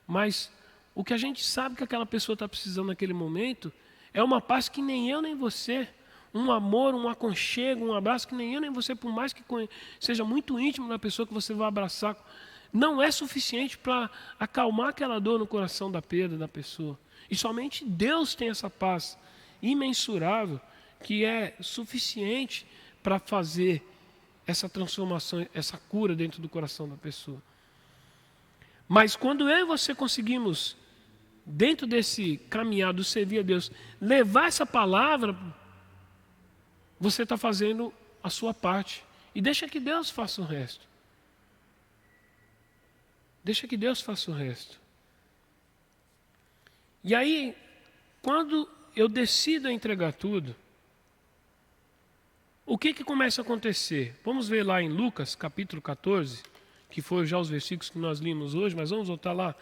Mas o que a gente sabe que aquela pessoa está precisando naquele momento é uma paz que nem eu nem você, um amor, um aconchego, um abraço que nem eu nem você, por mais que seja muito íntimo da pessoa que você vai abraçar, não é suficiente para acalmar aquela dor no coração da perda da pessoa. E somente Deus tem essa paz imensurável que é suficiente para fazer essa transformação, essa cura dentro do coração da pessoa. Mas quando eu e você conseguimos, dentro desse caminhar do servir a Deus, levar essa palavra, você está fazendo a sua parte. E deixa que Deus faça o resto. Deixa que Deus faça o resto. E aí, quando eu decido entregar tudo, o que começa a acontecer? Vamos ver lá em Lucas, capítulo 14, que foi já os versículos que nós limos hoje, mas vamos voltar lá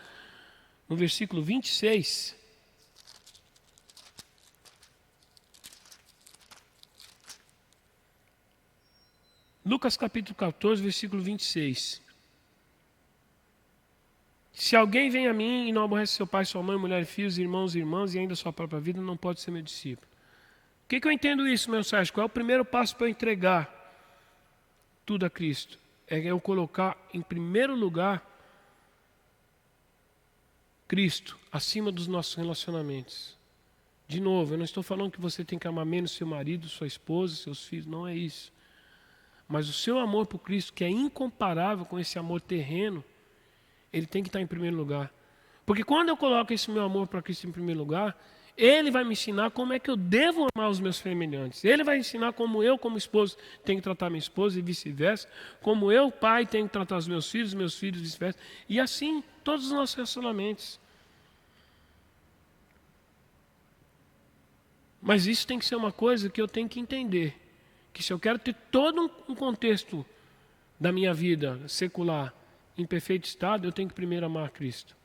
no versículo 26. Lucas capítulo 14, versículo 26. Se alguém vem a mim e não aborrece seu pai, sua mãe, mulher, filhos, irmãos e irmãs e ainda sua própria vida, não pode ser meu discípulo. O que eu entendo isso, meu Sérgio? Qual é o primeiro passo para eu entregar tudo a Cristo? É eu colocar em primeiro lugar Cristo acima dos nossos relacionamentos. De novo, eu não estou falando que você tem que amar menos seu marido, sua esposa, seus filhos, não é isso. Mas o seu amor por Cristo, que é incomparável com esse amor terreno, ele tem que estar em primeiro lugar. Porque quando eu coloco esse meu amor para Cristo em primeiro lugar, Ele vai me ensinar como é que eu devo amar os meus semelhantes. Ele vai ensinar como eu, como esposo, tenho que tratar minha esposa e vice-versa. Como eu, pai, tenho que tratar os meus filhos vice-versa. E assim, todos os nossos relacionamentos. Mas isso tem que ser uma coisa que eu tenho que entender. Que se eu quero ter todo um contexto da minha vida secular em perfeito estado, eu tenho que primeiro amar a Cristo.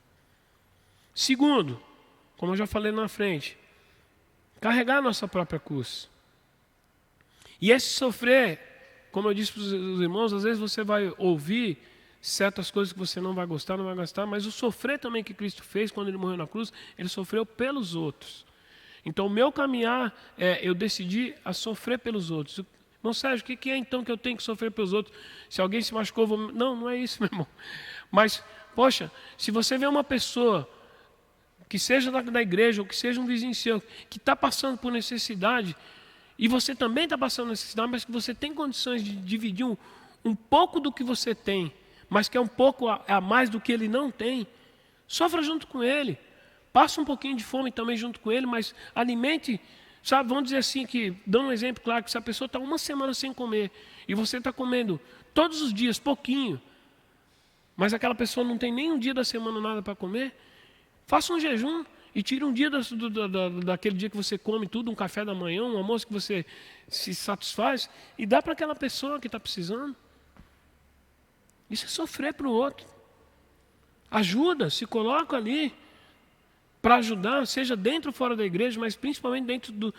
Segundo, como eu já falei na frente, carregar a nossa própria cruz. E esse sofrer, como eu disse para os irmãos, às vezes você vai ouvir certas coisas que você não vai gostar, mas o sofrer também que Cristo fez quando Ele morreu na cruz, Ele sofreu pelos outros. Então o meu caminhar, eu decidi a sofrer pelos outros. Irmão Sérgio, o que é então que eu tenho que sofrer pelos outros? Se alguém se machucou, eu vou... Não, não é isso, meu irmão. Mas, poxa, se você vê uma pessoa, que seja da igreja, ou que seja um vizinho seu, que está passando por necessidade, e você também está passando necessidade, mas que você tem condições de dividir um pouco do que você tem, mas que é um pouco a mais do que ele não tem, sofra junto com ele. Passa um pouquinho de fome também junto com ele, mas alimente. Sabe, vamos dizer assim, que, dando um exemplo claro, que se a pessoa está uma semana sem comer e você está comendo todos os dias, pouquinho, mas aquela pessoa não tem nem um dia da semana nada para comer, faça um jejum e tire um dia daquele dia que você come tudo, um café da manhã, um almoço que você se satisfaz, e dá para aquela pessoa que está precisando. Isso é sofrer para o outro. Ajuda, se coloca ali para ajudar, seja dentro ou fora da igreja, mas principalmente dentro do...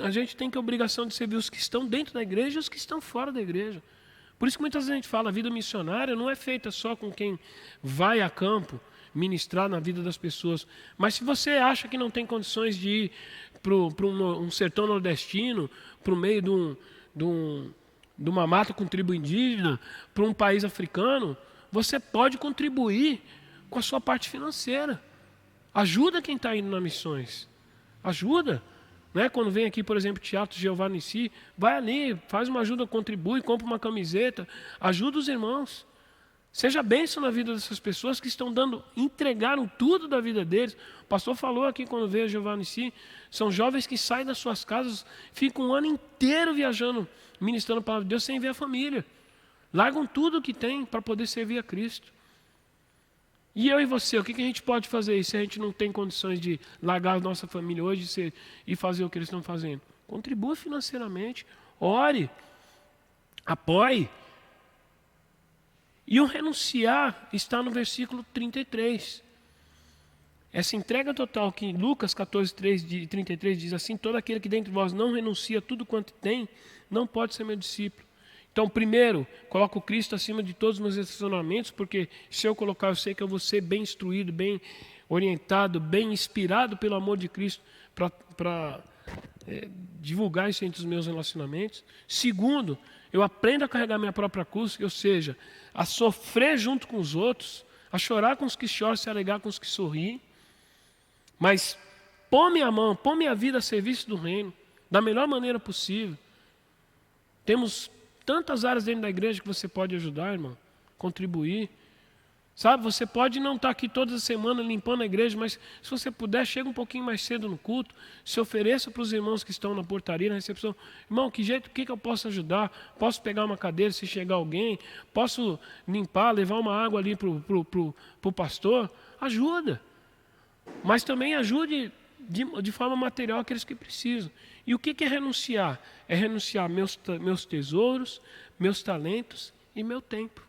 A gente tem que a obrigação de servir os que estão dentro da igreja e os que estão fora da igreja. Por isso que muitas vezes a gente fala, a vida missionária não é feita só com quem vai a campo ministrar na vida das pessoas. Mas se você acha que não tem condições de ir para um sertão nordestino, para o meio de uma mata com tribo indígena, para um país africano, você pode contribuir com a sua parte financeira. Ajuda quem está indo nas missões. Ajuda. Né? Quando vem aqui, por exemplo, Teatro Jeová Nissi, vai ali, faz uma ajuda, contribui, compra uma camiseta, ajuda os irmãos. Seja bênção na vida dessas pessoas que estão entregaram tudo da vida deles. O pastor falou aqui quando veio a Jeová Nissi, são jovens que saem das suas casas, ficam um ano inteiro viajando, ministrando a palavra de Deus sem ver a família. Largam tudo o que tem para poder servir a Cristo. E eu e você, o que a gente pode fazer se a gente não tem condições de largar a nossa família hoje e fazer o que eles estão fazendo? Contribua financeiramente, ore, apoie. E o renunciar está no versículo 33. Essa entrega total que em Lucas 14:33 diz assim, todo aquele que dentre vós não renuncia tudo quanto tem, não pode ser meu discípulo. Então, primeiro, coloco Cristo acima de todos os meus relacionamentos, porque se eu colocar, eu sei que eu vou ser bem instruído, bem orientado, bem inspirado pelo amor de Cristo para divulgar isso entre os meus relacionamentos. Segundo, eu aprendo a carregar minha própria cruz, ou seja, a sofrer junto com os outros, a chorar com os que choram, se alegrar com os que sorriem, mas pôr minha mão, pôr minha vida a serviço do reino, da melhor maneira possível. Temos tantas áreas dentro da igreja que você pode ajudar, irmão, contribuir. Sabe, você pode não estar aqui toda semana limpando a igreja, mas se você puder, chega um pouquinho mais cedo no culto, se ofereça para os irmãos que estão na portaria, na recepção. Irmão, que jeito, o que eu posso ajudar? Posso pegar uma cadeira se chegar alguém? Posso limpar, levar uma água ali para o pastor? Ajuda. Mas também ajude de forma material aqueles que precisam. E o que é renunciar? É renunciar meus tesouros, meus talentos e meu tempo.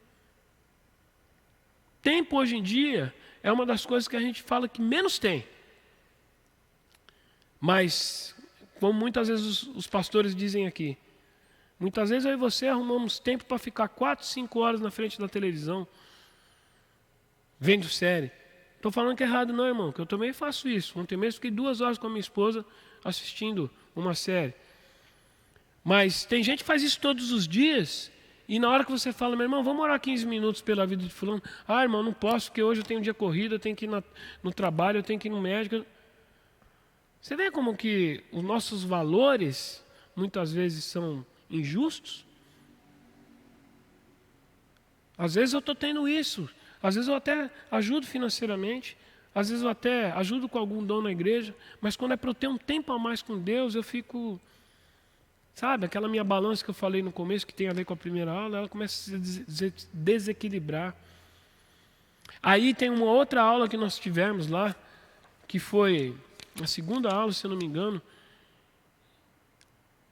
Tempo hoje em dia é uma das coisas que a gente fala que menos tem. Mas, como muitas vezes os pastores dizem aqui, muitas vezes eu e você arrumamos tempo para ficar 4, 5 horas na frente da televisão, vendo série. Estou falando que é errado não, irmão, que eu também faço isso. Ontem mesmo fiquei 2 horas com a minha esposa assistindo uma série. Mas tem gente que faz isso todos os dias, e na hora que você fala, meu irmão, vamos orar 15 minutos pela vida de fulano. Ah, irmão, não posso, porque hoje eu tenho um dia corrido, eu tenho que ir no trabalho, eu tenho que ir no médico. Você vê como que os nossos valores, muitas vezes, são injustos? Às vezes eu estou tendo isso. Às vezes eu até ajudo financeiramente, às vezes eu até ajudo com algum dom na igreja, mas quando é para eu ter um tempo a mais com Deus, eu fico, sabe, aquela minha balança que eu falei no começo, que tem a ver com a primeira aula, ela começa a se desequilibrar. Aí tem uma outra aula que nós tivemos lá, que foi a segunda aula, se eu não me engano.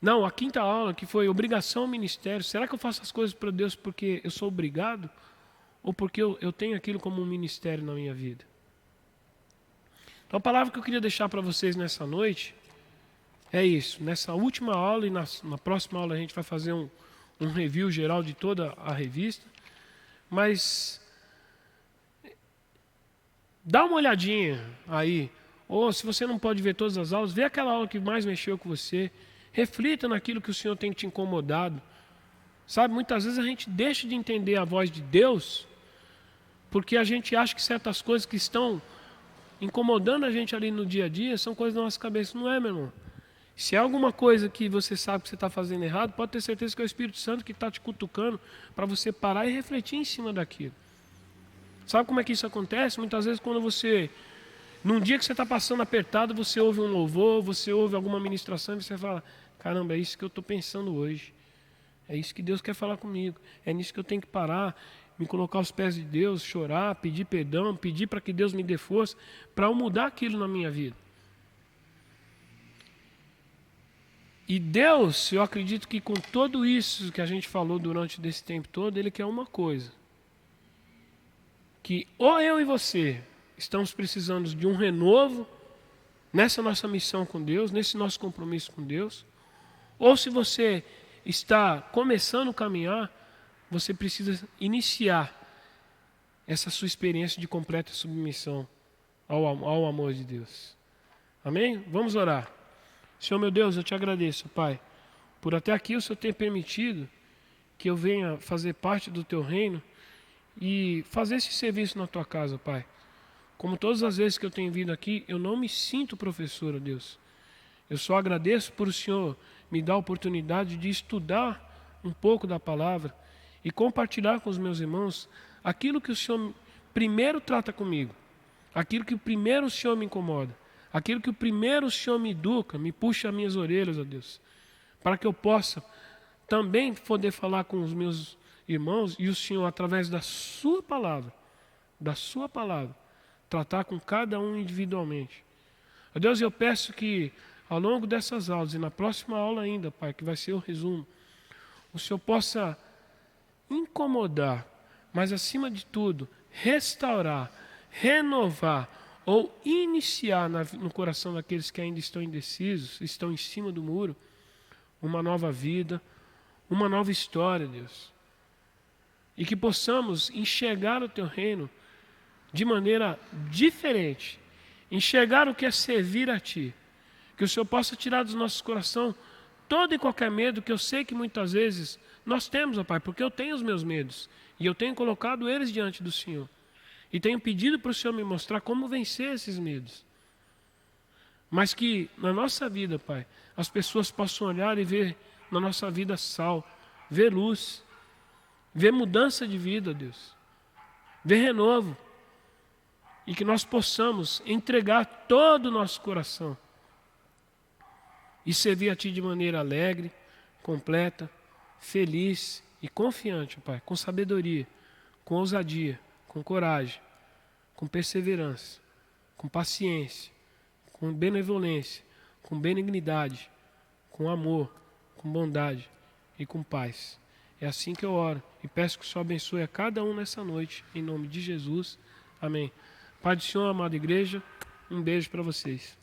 Não, a quinta aula, que foi obrigação ao ministério. Será que eu faço as coisas para Deus porque eu sou obrigado? Ou porque eu tenho aquilo como um ministério na minha vida? Então a palavra que eu queria deixar para vocês nessa noite é isso. Nessa última aula e na próxima aula a gente vai fazer um review geral de toda a revista. Mas dá uma olhadinha aí. Ou se você não pode ver todas as aulas, vê aquela aula que mais mexeu com você. Reflita naquilo que o Senhor tem te incomodado. Sabe, muitas vezes a gente deixa de entender a voz de Deus porque a gente acha que certas coisas que estão incomodando a gente ali no dia a dia são coisas da nossa cabeça. Não é, meu irmão. Se é alguma coisa que você sabe que você está fazendo errado, pode ter certeza que é o Espírito Santo que está te cutucando para você parar e refletir em cima daquilo. Sabe como é que isso acontece? Muitas vezes quando você, num dia que você está passando apertado, você ouve um louvor, você ouve alguma ministração e você fala, caramba, é isso que eu estou pensando hoje. É isso que Deus quer falar comigo. É nisso que eu tenho que parar, me colocar aos pés de Deus, chorar, pedir perdão, pedir para que Deus me dê força para eu mudar aquilo na minha vida. E Deus, eu acredito que com tudo isso que a gente falou durante esse tempo todo, Ele quer uma coisa. Que ou eu e você estamos precisando de um renovo nessa nossa missão com Deus, nesse nosso compromisso com Deus, ou se você está começando a caminhar, você precisa iniciar essa sua experiência de completa submissão ao amor de Deus. Amém? Vamos orar. Senhor meu Deus, eu te agradeço, Pai, por até aqui o Senhor ter permitido que eu venha fazer parte do Teu reino e fazer esse serviço na Tua casa, Pai. Como todas as vezes que eu tenho vindo aqui, eu não me sinto professor, ó Deus. Eu só agradeço por o Senhor me dar a oportunidade de estudar um pouco da palavra e compartilhar com os meus irmãos aquilo que o Senhor primeiro trata comigo, aquilo que primeiro o Senhor me incomoda, aquilo que primeiro o Senhor me educa, me puxa as minhas orelhas, ó Deus, para que eu possa também poder falar com os meus irmãos e o Senhor, através da sua palavra, tratar com cada um individualmente. Ó Deus, eu peço que ao longo dessas aulas e na próxima aula ainda, Pai, que vai ser o resumo, o Senhor possa incomodar, mas acima de tudo, restaurar, renovar ou iniciar no coração daqueles que ainda estão indecisos, estão em cima do muro, uma nova vida, uma nova história, Deus. E que possamos enxergar o Teu reino de maneira diferente, enxergar o que é servir a Ti. Que o Senhor possa tirar dos nossos corações todo e qualquer medo que eu sei que muitas vezes nós temos, ó Pai, porque eu tenho os meus medos e eu tenho colocado eles diante do Senhor. E tenho pedido para o Senhor me mostrar como vencer esses medos. Mas que na nossa vida, Pai, as pessoas possam olhar e ver na nossa vida sal, ver luz, ver mudança de vida, Deus, ver renovo. E que nós possamos entregar todo o nosso coração e servir a Ti de maneira alegre, completa, feliz e confiante, Pai, com sabedoria, com ousadia, com coragem, com perseverança, com paciência, com benevolência, com benignidade, com amor, com bondade e com paz. É assim que eu oro e peço que o Senhor abençoe a cada um nessa noite, em nome de Jesus. Amém. Pai do Senhor, amada igreja, um beijo para vocês.